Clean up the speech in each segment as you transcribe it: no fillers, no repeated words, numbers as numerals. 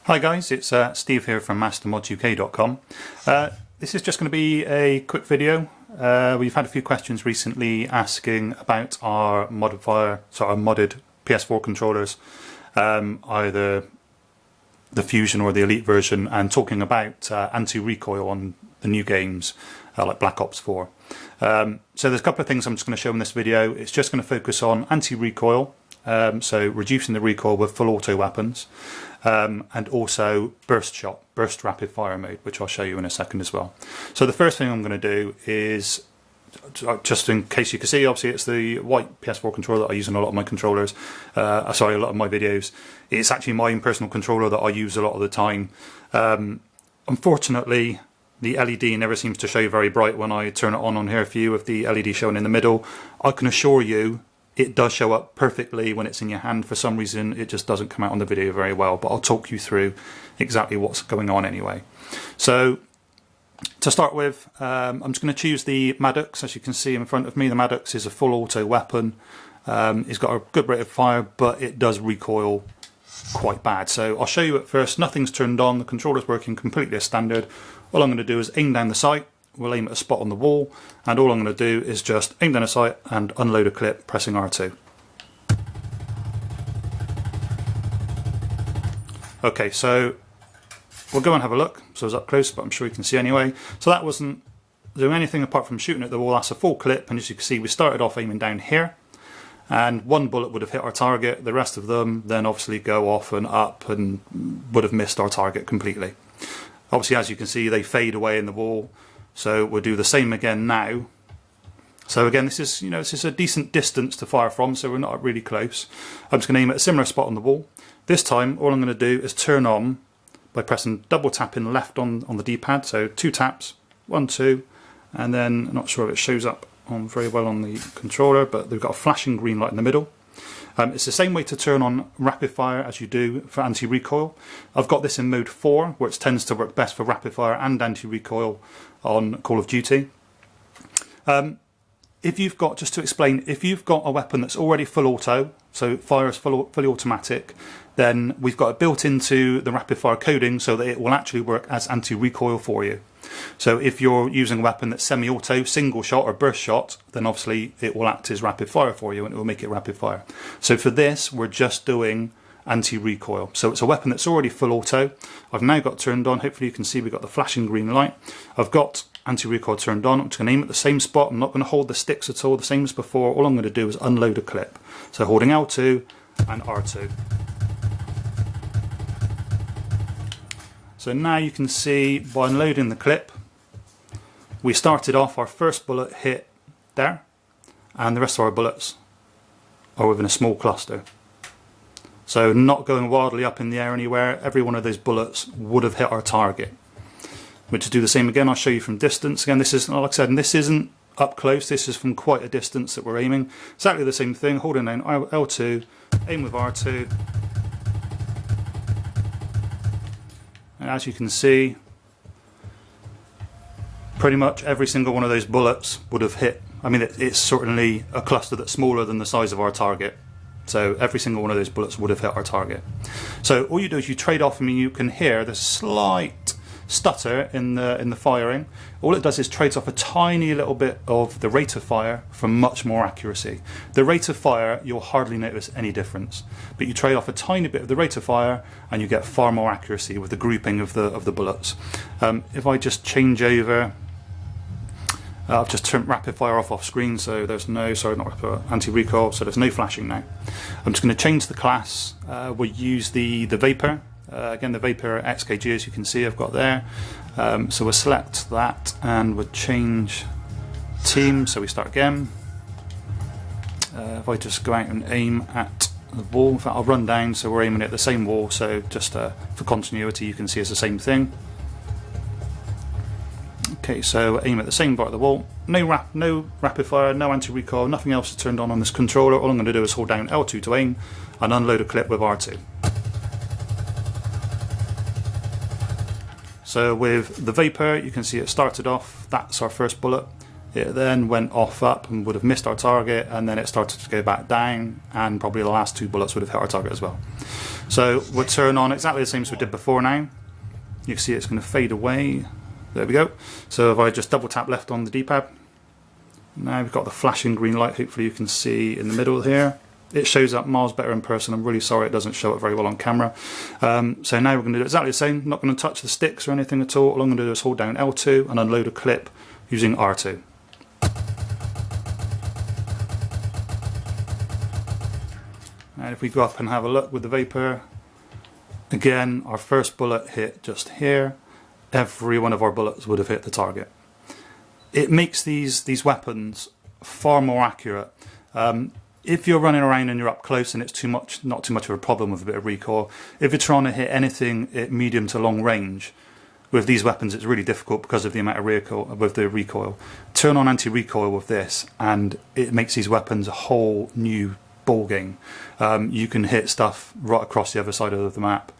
Hi guys, it's Steve here from mastermodsuk.com. This is just going to be a quick video. We've had a few questions recently asking about our modded PS4 controllers, either the Fuson or the Elite version, and talking about anti-recoil on the new games like Black Ops 4. So there's a couple of things I'm just going to show in this video. It's just going to focus on anti-recoil, so reducing the recoil with full auto weapons. And also burst rapid fire mode, which I'll show you in a second as well. So the first thing I'm going to do is, just in case you can see, obviously it's the white PS4 controller that I use in a lot of my controllers, a lot of my videos. It's actually my own personal controller that I use a lot of the time. Unfortunately, the LED never seems to show very bright when I turn it on here for you, with the LED showing in the middle. I can assure you it does show up perfectly when it's in your hand. For some reason it just doesn't come out on the video very well, but I'll talk you through exactly what's going on anyway. So to start with, I'm just going to choose the Maddox. As you can see in front of me, the Maddox is a full auto weapon. It's got a good rate of fire, but it does recoil quite bad. So I'll show you at first. Nothing's turned on, the controller's working completely as standard. All I'm going to do is aim down the sight. We'll aim at a spot on the wall, and all I'm going to do is just aim down a sight and unload a clip pressing R2. Okay, so we'll go and have a look. So it's up close, but I'm sure you can see anyway. So that wasn't doing anything apart from shooting at the wall. That's a full clip, and as you can see, we started off aiming down here, and one bullet would have hit our target. The rest of them then obviously go off and up and would have missed our target completely. Obviously, as you can see, they fade away in the wall. So we'll do the same again now. So again, this is a decent distance to fire from, so we're not really close. I'm just going to aim at a similar spot on the wall. This time, all I'm going to do is turn on by pressing double tapping left on the D-pad. So 2 taps, 1, 2, and then I'm not sure if it shows up on very well on the controller, but they've got a flashing green light in the middle. It's the same way to turn on rapid fire as you do for anti-recoil. I've got this in mode 4, which tends to work best for rapid fire and anti-recoil on Call of Duty. If you've got, just to explain, if you've got a weapon that's already full auto, so fires fully automatic, then we've got it built into the rapid fire coding so that it will actually work as anti-recoil for you. So if you're using a weapon that's semi-auto, single shot or burst shot, then obviously it will act as rapid fire for you and it will make it rapid fire. So for this, we're just doing anti-recoil. So it's a weapon that's already full auto. I've now got turned on. Hopefully you can see we've got the flashing green light. I've got anti-recoil turned on. I'm just going to aim at the same spot. I'm not going to hold the sticks at all, the same as before. All I'm going to do is unload a clip. So holding L2 and R2. So now you can see by unloading the clip, we started off, our first bullet hit there, and the rest of our bullets are within a small cluster. So not going wildly up in the air anywhere, every one of those bullets would have hit our target. We'll just do the same again. I'll show you from distance. Again, this is, like I said, and this isn't up close, this is from quite a distance that we're aiming. Exactly the same thing, holding down L2, aim with R2. And as you can see, pretty much every single one of those bullets would have hit. I mean, it's certainly a cluster that's smaller than the size of our target. So every single one of those bullets would have hit our target. So all you do is you trade off. I mean, you can hear the slight stutter in the firing. All it does is trades off a tiny little bit of the rate of fire for much more accuracy. The rate of fire, you'll hardly notice any difference, but you trade off a tiny bit of the rate of fire and you get far more accuracy with the grouping of the bullets. If I just change over, I've just turned rapid fire off screen, so there's no, sorry, not anti-recoil, so there's no flashing now. I'm just going to change the class. We'll use the Vapor. Again, the Vapor XKG, as you can see, I've got there. So we'll select that and we'll change team. So we start again. If I just go out and aim at the wall, in fact, I'll run down so we're aiming at the same wall. So just for continuity, you can see it's the same thing. Okay, so aim at the same part of the wall. No rapid fire, no anti-recoil, nothing else is turned on this controller. All I'm going to do is hold down L2 to aim and unload a clip with R2. So with the Vapor, you can see it started off, that's our first bullet. It then went off up and would have missed our target, and then it started to go back down, and probably the last 2 bullets would have hit our target as well. So we'll turn on exactly the same as we did before now. You can see it's going to fade away. There we go. So if I just double tap left on the D-pad, now we've got the flashing green light, hopefully you can see in the middle here. It shows up miles better in person. I'm really sorry it doesn't show up very well on camera. So now we're going to do exactly the same. I'm not going to touch the sticks or anything at all. All I'm going to do is hold down L2 and unload a clip using R2. And if we go up and have a look with the vapor, again, our first bullet hit just here. Every one of our bullets would have hit the target. It makes these weapons far more accurate. If you're running around and you're up close and it's not too much of a problem with a bit of recoil. If you're trying to hit anything at medium to long range, with these weapons it's really difficult because of the amount of recoil. Turn on anti-recoil with this and it makes these weapons a whole new ball game. You can hit stuff right across the other side of the map,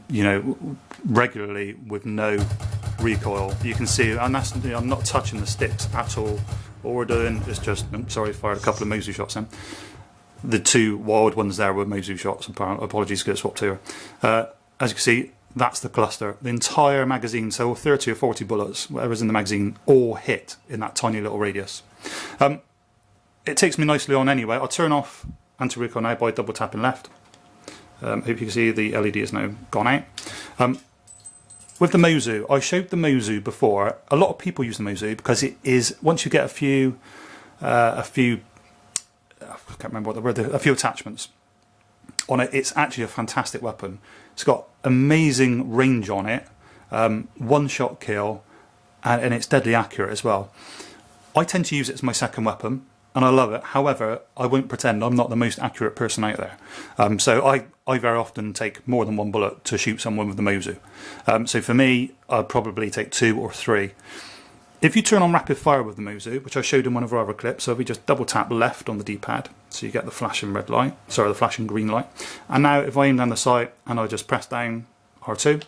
you know, regularly with no recoil. You can see, and that's, you know, I'm not touching the sticks at all. All we're doing is just, sorry, fired a couple of Mozu shots then. The two wild ones there were Mozu shots, apologies, get swapped here. As you can see, that's the cluster. The entire magazine, so 30 or 40 bullets, whatever's in the magazine, all hit in that tiny little radius. It takes me nicely on anyway. I'll turn off anti-recoil now by double tapping left. Hope you can see the LED is now gone out. With the Mozu, I showed the Mozu before. A lot of people use the Mozu because it is, once you get a few I can't remember what the word, a few attachments on it, it's actually a fantastic weapon. It's got amazing range on it, one-shot kill, and it's deadly accurate as well. I tend to use it as my second weapon, and I love it. However, I won't pretend I'm not the most accurate person out there. So I very often take more than one bullet to shoot someone with the Mozu. So for me, I'd probably take 2 or 3. If you turn on rapid fire with the Mozu, which I showed in one of our other clips, so if we just double tap left on the D-pad, so you get the flashing red light, sorry, the flashing green light. And now if I aim down the sight and I just press down R2,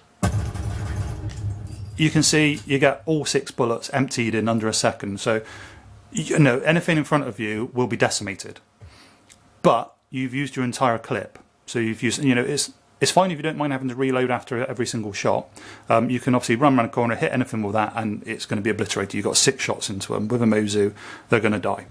you can see you get all 6 bullets emptied in under a second. So, you know, anything in front of you will be decimated, but you've used your entire clip. So you've used, you know, it's fine if you don't mind having to reload after every single shot. You can obviously run around a corner, hit anything with that, and it's going to be obliterated. You've got 6 shots into them. With a Mozu, they're going to die.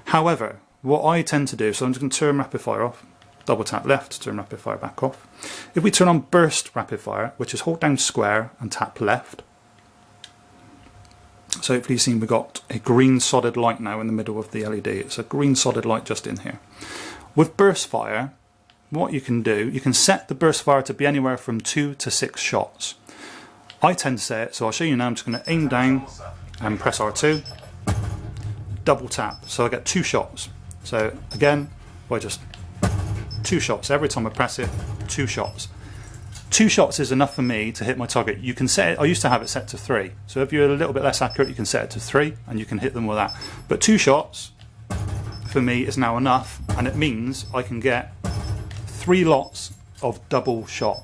However, what I tend to do, so I'm just going to turn rapid fire off, double tap left, turn rapid fire back off. If we turn on burst rapid fire, which is hold down square and tap left, so hopefully you've seen we've got a green solid light now in the middle of the LED. It's a green solid light just in here. With burst fire, what you can do, you can set the burst fire to be anywhere from 2 to 6 shots. I tend to say it, so I'll show you now. I'm just going to aim down and press R2, double tap, so I get 2 shots. So again, I just 2 shots. Every time I press it, 2 shots. 2 shots is enough for me to hit my target. You can set it, I used to have it set to 3. So if you're a little bit less accurate, you can set it to 3 and you can hit them with that. But 2 shots for me is now enough, and it means I can get 3 lots of double shot.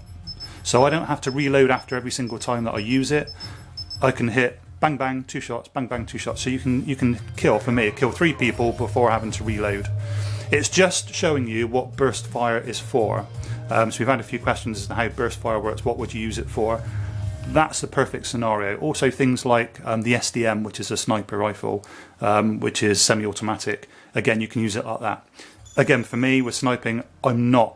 So I don't have to reload after every single time that I use it. I can hit bang bang 2 shots, bang bang 2 shots. So you can kill, for me, kill 3 people before having to reload. It's just showing you what burst fire is for. So we've had a few questions as to how burst fire works, what would you use it for? That's the perfect scenario. Also things like the SDM, which is a sniper rifle, which is semi-automatic. Again, you can use it like that. Again, for me, with sniping, I'm not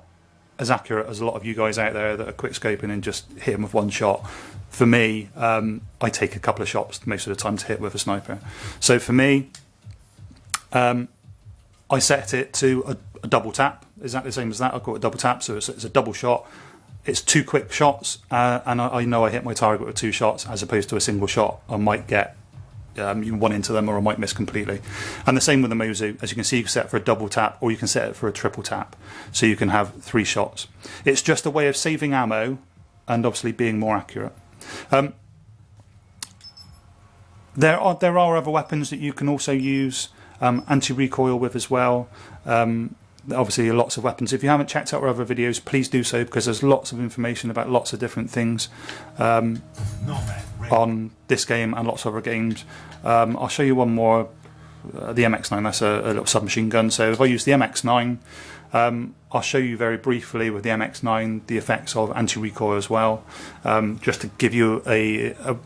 as accurate as a lot of you guys out there that are quick scoping and just hit them with 1 shot. For me, I take a couple of shots most of the time to hit with a sniper. So for me, I set it to a double tap, exactly the same as that. I call it a double tap, so it's a double shot. It's 2 quick shots, and I know I hit my target with 2 shots as opposed to a single shot. I might get one into them, or I might miss completely. And the same with the Mozu. As you can see, you can set it for a double tap, or you can set it for a triple tap, so you can have 3 shots. It's just a way of saving ammo and obviously being more accurate. There are other weapons that you can also use anti-recoil with as well. Obviously lots of weapons. If you haven't checked out our other videos, please do so, because there's lots of information about lots of different things on this game and lots of other games. I'll show you one more the MX9, that's a little submachine gun. So if I use the MX9, I'll show you very briefly with the MX9 the effects of anti-recoil as well, just to give you a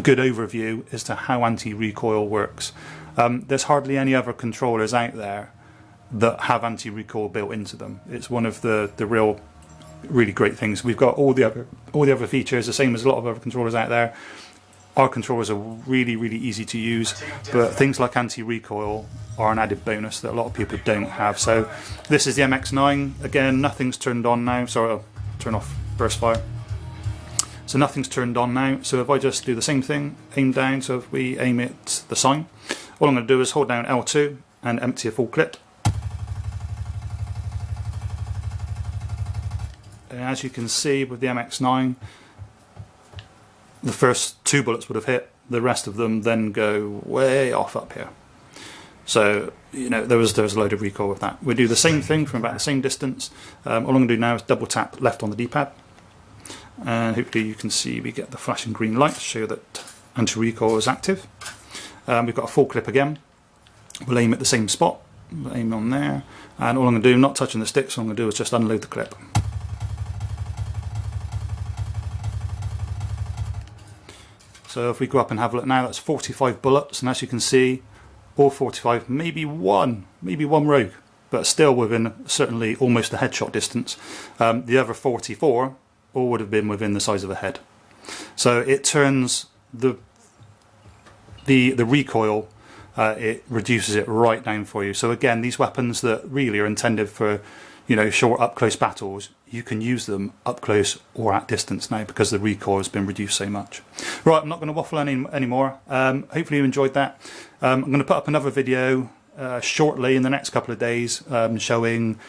good overview as to how anti-recoil works. There's hardly any other controllers out there that have anti-recoil built into them. It's one of the really great things. We've got all the other features, the same as a lot of other controllers out there. Our controllers are really easy to use, but things like anti-recoil are an added bonus that a lot of people don't have. So this is the MX9. Again, nothing's turned on now. Sorry, I'll turn off burst fire. So nothing's turned on now. So if I just do the same thing, aim down, so if we aim at the sign, all I'm going to do is hold down L2 and empty a full clip. And as you can see with the MX9, the first 2 bullets would have hit, the rest of them then go way off up here. So, you know, there was a load of recoil with that. We do the same thing from about the same distance. All I'm going to do now is double tap left on the D-pad. And hopefully you can see we get the flashing green light to show that anti-recoil is active. We've got a full clip again. We'll aim at the same spot. We'll aim on there. And all I'm going to do, not touching the stick, so all I'm going to do is just unload the clip. So if we go up and have a look now, that's 45 bullets, and as you can see, all 45, maybe one rogue, but still within certainly almost a headshot distance. The other 44 all would have been within the size of a head. So it turns the recoil, it reduces it right down for you. So again, these weapons that really are intended for, you know, short up close battles, you can use them up close or at distance now because the recoil has been reduced so much. Right, I'm not going to waffle anymore. Hopefully you enjoyed that. I'm going to put up another video shortly in the next couple of days showing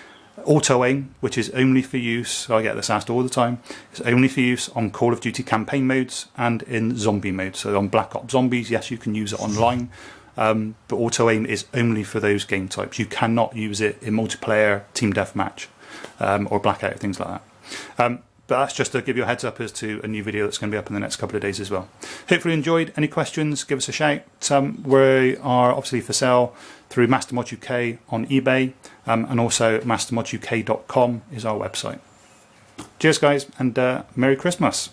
auto aim, which is only for use, I get this asked all the time, it's only for use on Call of Duty campaign modes and in zombie mode. So on Black Ops Zombies, yes, you can use it online, but auto aim is only for those game types. You cannot use it in multiplayer, team deathmatch, or blackout, things like that. But that's just to give you a heads up as to a new video that's going to be up in the next couple of days as well. Hopefully you enjoyed. Any questions, give us a shout. We are obviously for sale through Mastermods UK on eBay, and also mastermodsuk.com is our website. Cheers guys, and Merry Christmas.